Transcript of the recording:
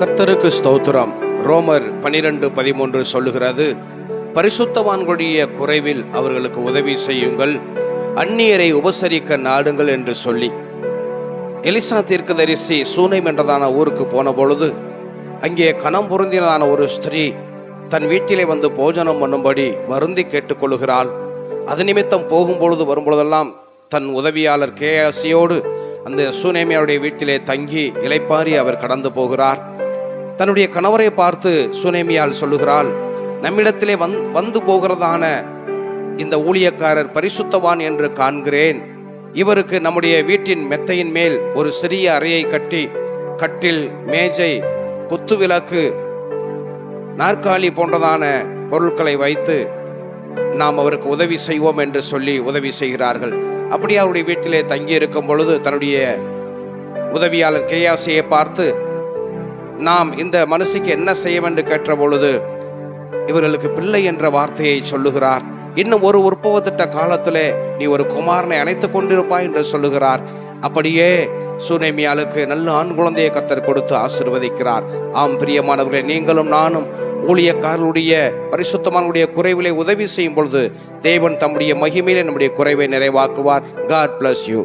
கர்த்தருக்கு ஸ்தோத்திரம். ரோமர் 12:13 சொல்லுகிறது, பரிசுத்தவான்களுடைய குறைவில் அவர்களுக்கு உதவி செய்யுங்கள், அந்நியரை உபசரிக்க நாடுங்கள் என்று சொல்லி எலிசா தீர்க்கதரிசி சூனேம் என்றதான ஊருக்கு போன பொழுது அங்கே கனம் பொருந்தினதான ஒரு ஸ்திரீ தன் வீட்டிலே வந்து போஜனம் பண்ணும்படி வருந்தி கேட்டுக்கொள்கிறாள். அது நிமித்தம் போகும்பொழுது வரும்பொழுதெல்லாம் தன் உதவியாளர் கேயாசியோடு அந்த சூனேமியாருடைய வீட்டிலே தங்கி இளைப்பாரி அவர் கடந்து போகிறார். தன்னுடைய கணவரை பார்த்து சூனேமியால் சொல்லுகிறாள், நம்மிடத்திலே வந்து போகிறதான இந்த ஊழியக்காரர் பரிசுத்தவான் என்று காண்கிறேன். இவருக்கு நம்முடைய வீட்டின் மெத்தையின் மேல் ஒரு சிறிய அறையை கட்டி கட்டில், மேஜை, குத்துவிளக்கு, நாற்காலி போன்றதான பொருட்களை வைத்து நாம் அவருக்கு உதவி செய்வோம் என்று சொல்லி உதவி செய்கிறார்கள். அப்படி அவருடைய வீட்டிலே தங்கி இருக்கும் பொழுது தன்னுடைய உதவியாளர் கேயாசியை பார்த்து, நாம் இந்த மனுஷிக்கு என்ன செய்ய என்று கேட்ட பொழுது இவர்களுக்கு பிள்ளை என்ற வார்த்தையை சொல்லுகிறார். இன்னும் ஒரு உற்பவத்திட்ட காலத்திலே நீ ஒரு குமாரனை அணைத்துக் கொண்டிருப்பாய் என்று சொல்லுகிறார். அப்படியே சூனேமியாளுக்கு நல்ல ஆண் குழந்தையை கர்த்தர் கொடுத்து ஆசீர்வதிக்கிறார். ஆம் பிரியமானவர்களே, நீங்களும் நானும் ஊழியக்காரர்களுடைய பரிசுத்தமானுடைய குறைவிலே உதவி செய்யும் பொழுது தேவன் தம்முடைய மகிமையிலே நம்முடைய குறைவை நிறைவாக்குவார். God bless you.